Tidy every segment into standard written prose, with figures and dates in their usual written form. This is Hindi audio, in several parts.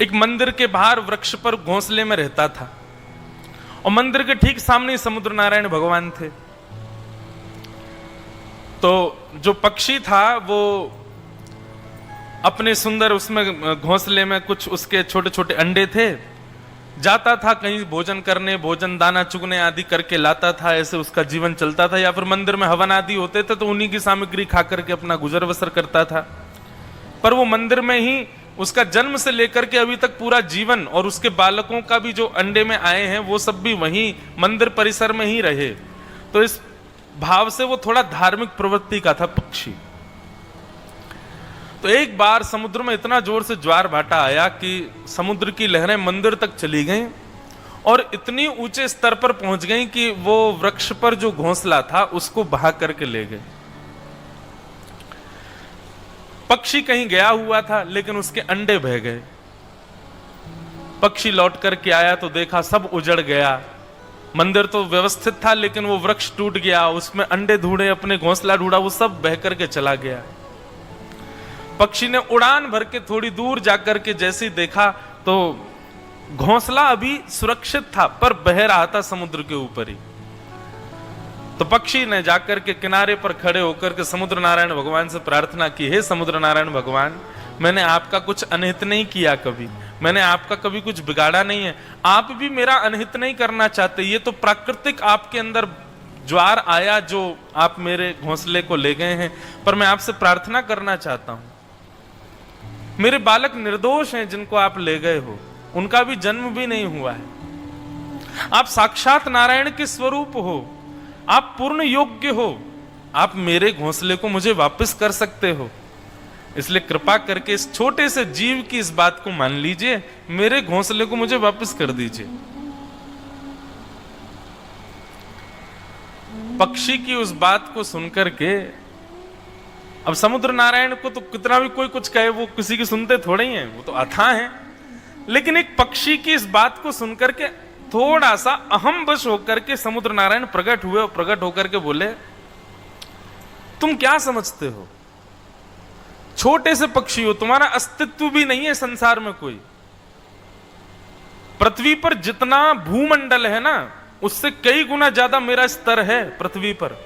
एक मंदिर के बाहर वृक्ष पर घोंसले में रहता था और मंदिर के ठीक सामने समुद्र नारायण भगवान थे। तो जो पक्षी था वो अपने सुंदर उसमें घोंसले में कुछ उसके छोटे छोटे अंडे थे, जाता था कहीं भोजन करने, भोजन दाना चुगने आदि करके लाता था, ऐसे उसका जीवन चलता था। या फिर मंदिर में हवन आदि होते थे तो उन्हीं की सामग्री खा करके अपना गुजर बसर करता था। पर वो मंदिर में ही उसका जन्म से लेकर के अभी तक पूरा जीवन, और उसके बालकों का भी जो अंडे में आए हैं वो सब भी वहीं मंदिर परिसर में ही रहे। तो इस भाव से वो थोड़ा धार्मिक प्रवृत्ति का था पक्षी। तो एक बार समुद्र में इतना जोर से ज्वार भाटा आया कि समुद्र की लहरें मंदिर तक चली गईं और इतनी ऊंचे स्तर पर पहुंच गईं कि वो वृक्ष पर जो घोंसला था उसको बहा करके ले गए। पक्षी कहीं गया हुआ था लेकिन उसके अंडे बह गए। पक्षी लौट करके आया तो देखा सब उजड़ गया। मंदिर तो व्यवस्थित था लेकिन वो वृक्ष टूट गया, उसमें अंडे ढूंढे, अपने घोंसला ढूंढा, वो सब बह करके चला गया। पक्षी ने उड़ान भर के थोड़ी दूर जाकर के जैसे ही देखा तो घोंसला अभी सुरक्षित था पर बह रहा था समुद्र के ऊपर ही। तो पक्षी ने जाकर के किनारे पर खड़े होकर के समुद्र नारायण भगवान से प्रार्थना की, हे समुद्र नारायण भगवान, मैंने आपका कुछ अनहित नहीं किया, कभी मैंने आपका कभी कुछ बिगाड़ा नहीं है, आप भी मेरा अनहित नहीं करना चाहते। ये तो प्राकृतिक आपके अंदर ज्वार आया जो आप मेरे घोंसले को ले गए हैं, पर मैं आपसे प्रार्थना करना चाहता हूं, मेरे बालक निर्दोष हैं जिनको आप ले गए हो, उनका भी जन्म भी नहीं हुआ है। आप साक्षात नारायण के स्वरूप हो, आप पूर्ण योग्य हो, आप मेरे घोंसले को मुझे वापस कर सकते हो, इसलिए कृपा करके इस छोटे से जीव की इस बात को मान लीजिए, मेरे घोंसले को मुझे वापस कर दीजिए। पक्षी की उस बात को सुनकर के अब समुद्र नारायण को तो कितना भी कोई कुछ कहे वो किसी की सुनते थोड़े ही हैं, वो तो अथाह हैं। लेकिन एक पक्षी की इस बात को सुनकर के थोड़ा सा अहम वश होकर के समुद्र नारायण प्रकट हुए और प्रकट होकर के बोले, तुम क्या समझते हो, छोटे से पक्षी हो, तुम्हारा अस्तित्व भी नहीं है संसार में कोई। पृथ्वी पर जितना भूमंडल है ना, उससे कई गुना ज्यादा मेरा स्तर है पृथ्वी पर।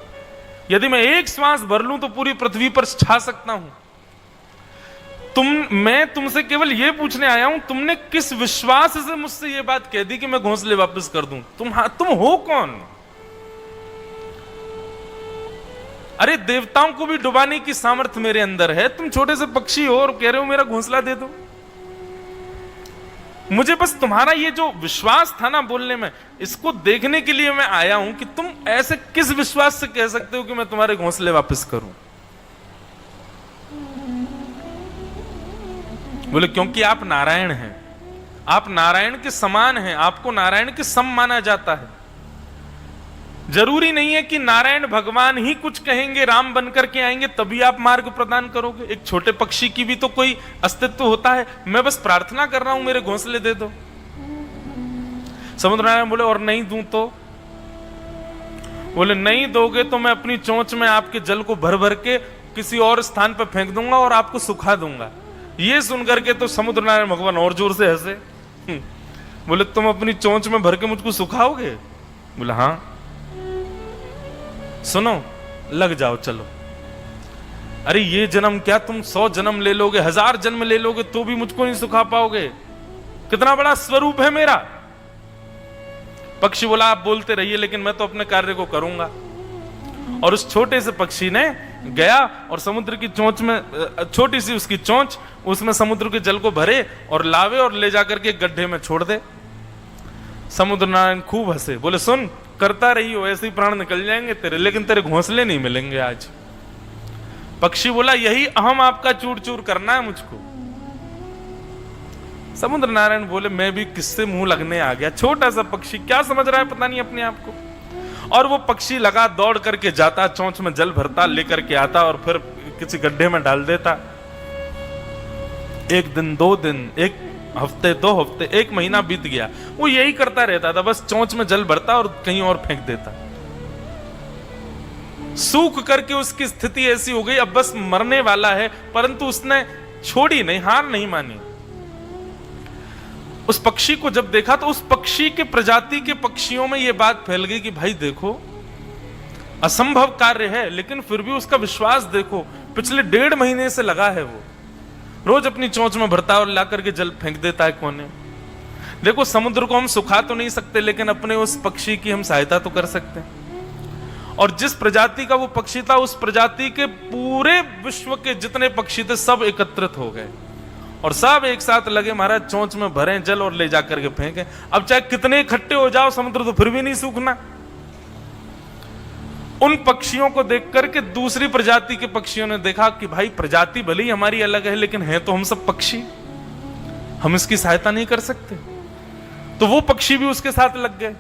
यदि मैं एक श्वास भर लूं तो पूरी पृथ्वी पर छा सकता हूं। मैं तुमसे केवल यह पूछने आया हूं, तुमने किस विश्वास से मुझसे यह बात कह दी कि मैं घोंसले वापस कर दूं? तुम हो कौन? अरे देवताओं को भी डुबाने की सामर्थ्य मेरे अंदर है, तुम छोटे से पक्षी हो और कह रहे हो मेरा घोंसला दे दो। मुझे बस तुम्हारा ये जो विश्वास था ना बोलने में, इसको देखने के लिए मैं आया हूं कि तुम ऐसे किस विश्वास से कह सकते हो कि मैं तुम्हारे घोंसले वापस करूं। बोले क्योंकि आप नारायण हैं, आप नारायण के समान हैं, आपको नारायण के सम माना जाता है। जरूरी नहीं है कि नारायण भगवान ही कुछ कहेंगे, राम बनकर के आएंगे तभी आप मार्ग प्रदान करोगे। एक छोटे पक्षी की भी तो कोई अस्तित्व होता है। मैं बस प्रार्थना कर रहा हूं मेरे घोंसले दे दो। समुद्र नारायण बोले और नहीं दूं तो? बोले नहीं दोगे तो मैं अपनी चोंच में आपके जल को भर भर के किसी और स्थान पर फेंक दूंगा और आपको सुखा दूंगा। ये सुनकर के तो समुद्र नारायण भगवान और जोर से हंसे। बोले तुम अपनी चोंच में भर के मुझको सुखाओगे? बोले हाँ। सुनो, लग जाओ, चलो। अरे ये जन्म क्या, तुम 100 जन्म ले लोगे, 1000 जन्म ले लोगे तो भी मुझको नहीं सुखा पाओगे। कितना बड़ा स्वरूप है मेरा। पक्षी बोला आप बोलते रहिए लेकिन मैं तो अपने कार्य को करूंगा। और उस छोटे से पक्षी ने गया और समुद्र की चोंच में, छोटी सी उसकी चोंच, उसमें समुद्र के जल को भरे और लावे और ले जाकर के गड्ढे में छोड़ दे। समुद्र नारायण खूब हंसे, बोले सुन, करता रही हो, ऐसे ही प्राण निकल जाएंगे तेरे, लेकिन तेरे घोंसले नहीं मिलेंगे आज। पक्षी बोला यही अहम आपका चूर चूर करना है मुझको। समुद्र नारायण बोले मैं भी किससे मुंह लगने आ गया, छोटा सा पक्षी क्या समझ रहा है पता नहीं अपने आप को। और वो पक्षी लगा दौड़ करके जाता, चोंच में जल भरता, लेकर के आता और फिर किसी गड्ढे में डाल देता। 1 दिन 2 दिन, 1 हफ्ते 2 हफ्ते, 1 महीना बीत गया, वो यही करता रहता था, बस चोंच में जल भरता और कहीं और फेंक देता। सूख करके उसकी स्थिति ऐसी हो गई, अब बस मरने वाला है, परंतु उसने छोड़ी नहीं, हार नहीं मानी। उस पक्षी को जब देखा तो उस पक्षी के प्रजाति के पक्षियों में यह बात फैल गई कि भाई देखो, असंभव कार्य है, लेकिन फिर भी उसका विश्वास देखो, पिछले 1.5 महीने से लगा है, वो रोज अपनी चोंच में भरता है और लाकर के जल फेंक देता है कोने। देखो, समुद्र को हम सुखा तो नहीं सकते, लेकिन अपने उस पक्षी की हम सहायता तो कर सकते हैं। और जिस प्रजाति का वो पक्षी था, उस प्रजाति के पूरे विश्व के जितने पक्षी थे सब एकत्रित हो गए और सब एक साथ लगे महाराज चोंच में भरें जल और ले जाकर के फेंकें। अब चाहे कितने इकट्ठे हो जाओ, समुद्र तो फिर भी नहीं सूखना। उन पक्षियों को देख करके दूसरी प्रजाति के पक्षियों ने देखा कि भाई प्रजाति भले ही हमारी अलग है, लेकिन है तो हम सब पक्षी, हम इसकी सहायता नहीं कर सकते। तो वो पक्षी भी उसके साथ लग गए।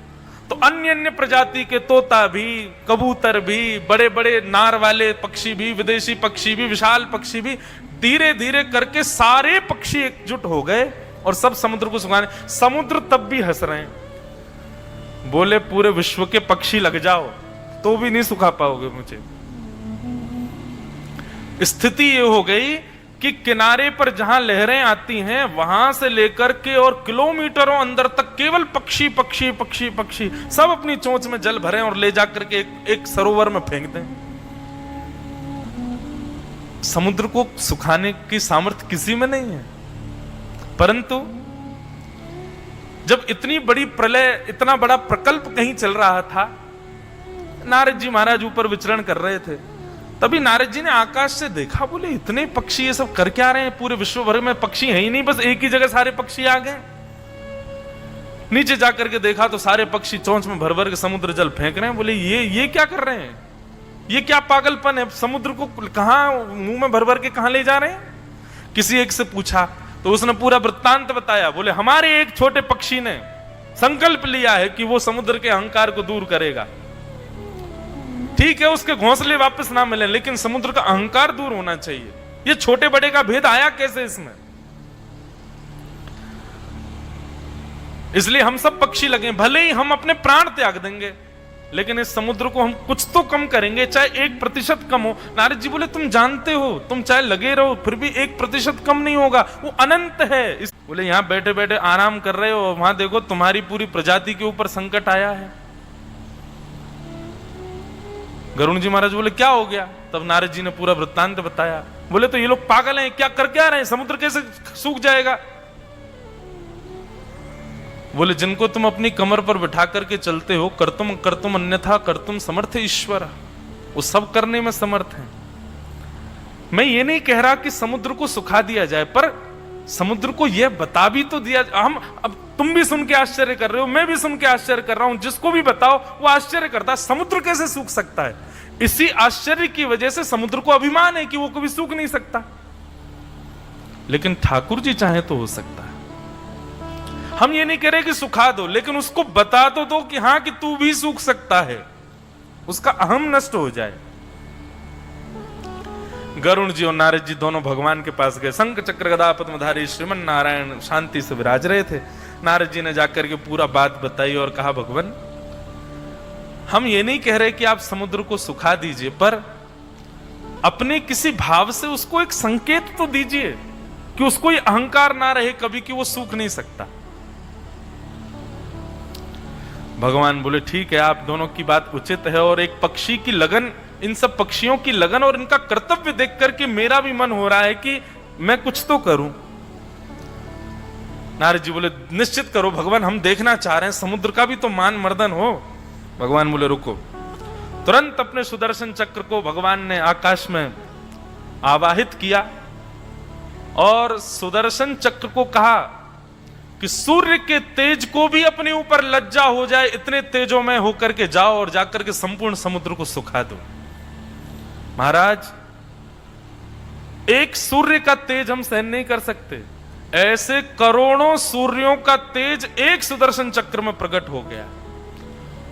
तो अन्य अन्य प्रजाति के तोता भी, कबूतर भी, बड़े बड़े नार वाले पक्षी भी, विदेशी पक्षी भी, विशाल पक्षी भी, धीरे धीरे करके सारे पक्षी एकजुट हो गए और सब समुद्र को सुखाने। समुद्र तब भी हंस रहे हैं, बोले पूरे विश्व के पक्षी लग जाओ तो भी नहीं सुखा पाओगे मुझे। स्थिति ये हो गई कि किनारे पर जहां लहरें आती हैं वहां से लेकर के और किलोमीटरों अंदर तक केवल पक्षी पक्षी पक्षी पक्षी सब अपनी चोंच में जल भरें और ले जाकर के एक सरोवर में फेंक दें। समुद्र को सुखाने की सामर्थ्य किसी में नहीं है। परंतु जब इतनी बड़ी प्रलय, इतना बड़ा प्रकल्प कहीं चल रहा था, नारद जी महाराज ऊपर विचरण कर रहे थे, तभी नारद जी ने आकाश से देखा, बोले इतने पक्षी ये सब कर क्या रहे हैं, पूरे विश्व भर में पक्षी है ही नहीं, बस एक ही जगह सारे पक्षी आ गए। नीचे जाकर के देखा तो सारे पक्षी चोंच में भर भर के समुद्र जल फेंक रहे हैं। बोले ये क्या कर रहे हैं, ये क्या पागलपन है, समुद्र को कहां मुंह में भर भर के कहां ले जा रहे हैं। किसी एक से पूछा तो उसने पूरा वृत्तांत बताया। बोले हमारे एक छोटे पक्षी ने संकल्प लिया है कि वो समुद्र के अहंकार को दूर करेगा। ठीक है, उसके घोंसले वापस ना मिले, लेकिन समुद्र का अहंकार दूर होना चाहिए। ये छोटे बड़े का भेद आया कैसे इसमें? इसलिए हम सब पक्षी लगे, भले ही हम अपने प्राण त्याग देंगे, लेकिन इस समुद्र को हम कुछ तो कम करेंगे, चाहे 1% कम हो। नारद जी बोले तुम जानते हो, तुम चाहे लगे रहो फिर भी 1% कम नहीं होगा, वो अनंत है। बोले यहां बैठे बैठे आराम कर रहे हो, वहां देखो तुम्हारी पूरी प्रजाति के ऊपर संकट आया है। गरुण जी महाराज बोले क्या हो गया? तब नारद जी ने पूरा वृत्तांत बताया। बोले तो ये लोग पागल हैं, क्या कर क्या रहे हैं, समुद्र कैसे सूख जाएगा? बोले जिनको तुम अपनी कमर पर बिठा करके चलते हो, कर्तुम अन्यथा कर्तुम समर्थ ईश्वर, वो सब करने में समर्थ है। मैं ये नहीं कह रहा कि समुद्र को सुखा दिया जाए, पर समुद्र को यह बता भी तो दिया। हम अब तुम भी सुन के आश्चर्य कर रहे हो, मैं भी सुन के आश्चर्य कर रहा हूं, जिसको भी बताओ वो आश्चर्य करता है, समुद्र कैसे सूख सकता है। इसी आश्चर्य की वजह से समुद्र को अभिमान है कि वो कभी सूख नहीं सकता, लेकिन ठाकुर जी चाहे तो हो सकता है। हम ये नहीं कह रहे कि सुखा दो, लेकिन उसको बता तो दो कि हां कि तू भी सूख सकता है, उसका अहम नष्ट हो जाए। गरुण जी और नारद जी दोनों भगवान के पास गए। शंख चक्र गदा पद्मधारी श्रीमन नारायण शांति से विराज रहे थे। नारद जी ने जाकर के पूरा बात बताई और कहा भगवान, हम ये नहीं कह रहे कि आप समुद्र को सुखा दीजिए, पर अपने किसी भाव से उसको एक संकेत तो दीजिए कि उसको ये अहंकार ना रहे कभी कि वो सूख नहीं सकता। भगवान बोले ठीक है, आप दोनों की बात उचित है, और एक पक्षी की लगन, इन सब पक्षियों की लगन और इनका कर्तव्य देख करके मेरा भी मन हो रहा है कि मैं कुछ तो करूं। नारद जी बोले निश्चित करो भगवान, हम देखना चाह रहे हैं, समुद्र का भी तो मान मर्दन हो। भगवान बोले रुको। तुरंत अपने सुदर्शन चक्र को भगवान ने आकाश में आवाहित किया और सुदर्शन चक्र को कहा कि सूर्य के तेज को भी अपने ऊपर लज्जा हो जाए, इतने तेजों में होकर के जाओ और जाकर के संपूर्ण समुद्र को सुखा दो। महाराज, एक सूर्य का तेज हम सहन नहीं कर सकते, ऐसे करोड़ों सूर्यों का तेज एक सुदर्शन चक्र में प्रकट हो गया।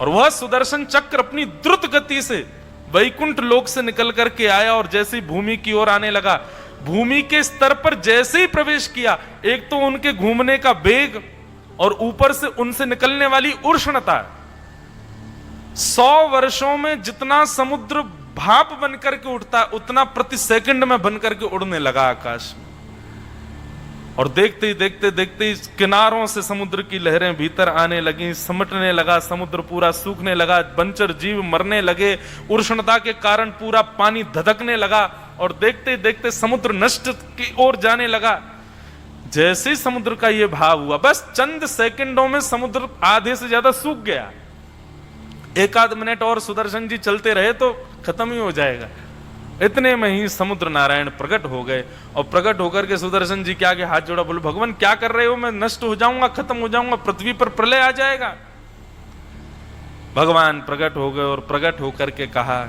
और वह सुदर्शन चक्र अपनी द्रुत गति से वैकुंठ लोक से निकल करके आया और जैसे ही भूमि की ओर आने लगा, भूमि के स्तर पर जैसे ही प्रवेश किया, एक तो उनके घूमने का वेग और ऊपर से उनसे निकलने वाली उष्णता, 100 वर्षों में जितना समुद्र भाप बनकर के उठता, उतना प्रति सेकंड में बनकर के उड़ने लगा आकाश में। और देखते ही देखते देखते ही किनारों से समुद्र की लहरें भीतर आने लगी, सिमटने लगा, समुद्र पूरा सूखने लगा, बंचर जीव मरने लगे, उष्णता के कारण पूरा पानी धधकने लगा और देखते ही देखते समुद्र नष्ट की ओर जाने लगा। जैसे ही समुद्र का यह भाव हुआ, बस चंद सेकंडों में समुद्र आधे से ज्यादा सूख गया। एक आध मिनट और सुदर्शन जी चलते रहे तो खत्म ही हो जाएगा। इतने में ही समुद्र नारायण प्रकट हो गए और प्रकट होकर के सुदर्शन जी के आगे हाथ जोड़ा, बोले भगवान क्या कर रहे हो, मैं नष्ट हो जाऊंगा, खत्म हो जाऊंगा, पृथ्वी पर प्रलय आ जाएगा। भगवान प्रकट हो गए और प्रकट होकर के कहा,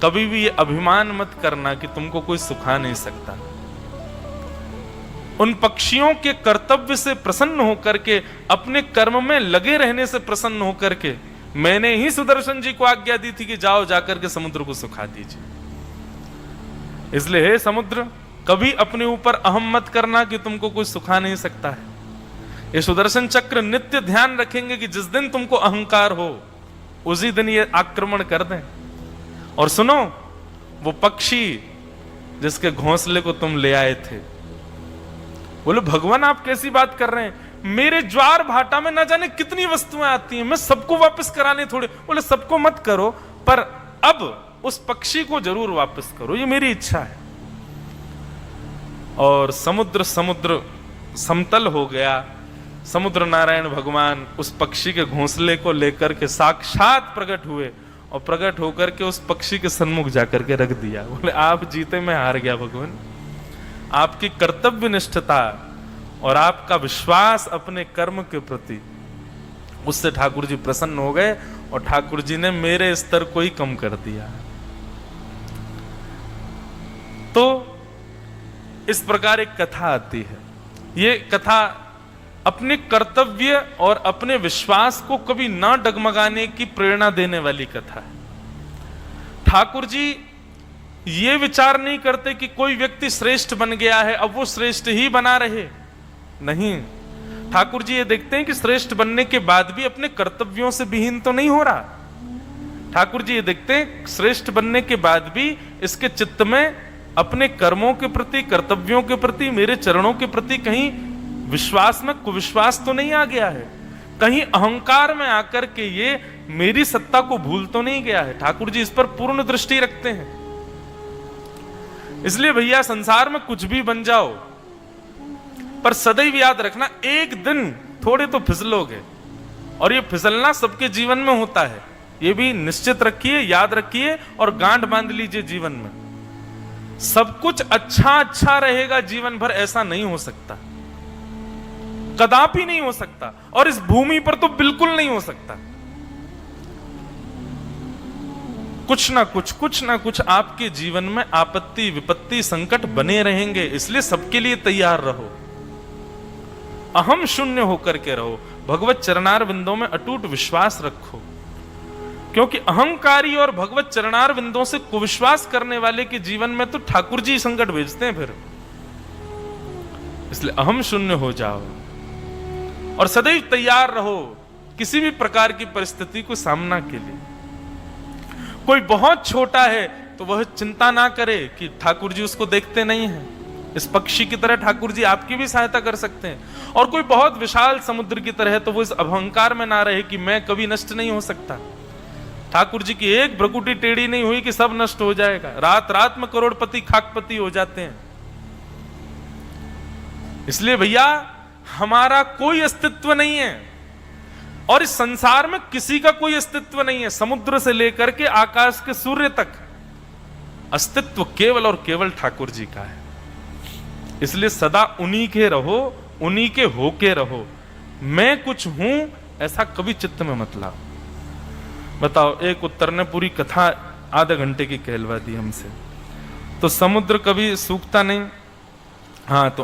कभी भी ये अभिमान मत करना कि तुमको कोई सुखा नहीं सकता। उन पक्षियों के कर्तव्य से प्रसन्न होकर के, अपने कर्म में लगे रहने से प्रसन्न होकर के मैंने ही सुदर्शन जी को आज्ञा दी थी कि जाओ जाकर के समुद्र को सुखा दीजिए। इसलिए हे समुद्र, कभी अपने ऊपर अहम मत करना कि तुमको कोई सुखा नहीं सकता है। ये सुदर्शन चक्र नित्य ध्यान रखेंगे कि जिस दिन तुमको अहंकार हो उसी दिन ये आक्रमण कर दें। और सुनो, वो पक्षी जिसके घोंसले को तुम ले आए थे, बोले भगवान आप कैसी बात कर रहे हैं, मेरे ज्वार भाटा में न जाने कितनी वस्तुएं आती हैं, मैं सबको वापस कराने थोड़े। बोले सबको मत करो, पर अब उस पक्षी को जरूर वापस करो, ये मेरी इच्छा है। और समुद्र समतल हो गया। समुद्र नारायण भगवान उस पक्षी के घोंसले को लेकर के साक्षात प्रकट हुए और प्रकट होकर के उस पक्षी के सन्मुख जाकर के रख दिया। बोले आप जीते, मैं हार गया भगवान। आपकी कर्तव्य निष्ठता और आपका विश्वास अपने कर्म के प्रति, उससे ठाकुर जी प्रसन्न हो गए और ठाकुर जी ने मेरे स्तर को ही कम कर दिया। तो इस प्रकार एक कथा आती है। ये कथा अपने कर्तव्य और अपने विश्वास को कभी ना डगमगाने की प्रेरणा देने वाली कथा है। ठाकुर जी ये विचार नहीं करते कि कोई व्यक्ति श्रेष्ठ बन गया है अब वो श्रेष्ठ ही बना रहे, नहीं। ठाकुर जी ये देखते हैं कि श्रेष्ठ बनने के बाद भी अपने कर्तव्यों से विहीन तो नहीं हो रहा। ठाकुर जी ये देखते हैं श्रेष्ठ बनने के बाद भी इसके चित्त में अपने कर्मों के प्रति, कर्तव्यों के प्रति, मेरे चरणों के प्रति कहीं विश्वास में कुविश्वास तो नहीं आ गया है, कहीं अहंकार में आकर के ये मेरी सत्ता को भूल तो नहीं गया है। ठाकुर जी इस पर पूर्ण दृष्टि रखते हैं। इसलिए भैया संसार में कुछ भी बन जाओ, पर सदैव याद रखना एक दिन थोड़े तो फिसलोगे, और ये फिसलना सबके जीवन में होता है। ये भी निश्चित रखिए, याद रखिए और गांठ बांध लीजिए जीवन में। सब कुछ अच्छा रहेगा जीवन भर, ऐसा नहीं हो सकता, कदापि नहीं हो सकता, और इस भूमि पर तो बिल्कुल नहीं हो सकता। कुछ ना कुछ आपके जीवन में आपत्ति, विपत्ति, संकट बने रहेंगे। इसलिए सबके लिए तैयार रहो, अहम शून्य होकर के रहो, भगवत चरणार बिंदों में अटूट विश्वास रखो, क्योंकि अहंकारी और भगवत चरणार बिंदों से कुविश्वास करने वाले के जीवन में तो ठाकुर जी संकट भेजते हैं फिर। इसलिए अहम शून्य हो जाओ और सदैव तैयार रहो किसी भी प्रकार की परिस्थिति को सामना के लिए। कोई बहुत छोटा है तो वह चिंता ना करे कि ठाकुर जी उसको देखते नहीं हैं। इस पक्षी की तरह ठाकुर जी आपकी भी सहायता कर सकते हैं। और कोई बहुत विशाल समुद्र की तरह है तो वो इस अहंकार में ना रहे कि मैं कभी नष्ट नहीं हो सकता। ठाकुर जी की एक भ्रकुटी टेढ़ी नहीं हुई कि सब नष्ट हो जाएगा। रात रात में करोड़पति खाकपति हो जाते हैं। इसलिए भैया हमारा कोई अस्तित्व नहीं है और इस संसार में किसी का कोई अस्तित्व नहीं है। समुद्र से लेकर के आकाश के सूर्य तक अस्तित्व केवल और केवल ठाकुर जी का है। इसलिए सदा उन्हीं के रहो, उन्हीं के होके रहो। मैं कुछ हूं ऐसा कभी चित्त में मत लाओ। बताओ, एक उत्तर ने पूरी कथा आधे घंटे की कहलवा दी हमसे। तो समुद्र कभी सूखता नहीं। हाँ, तो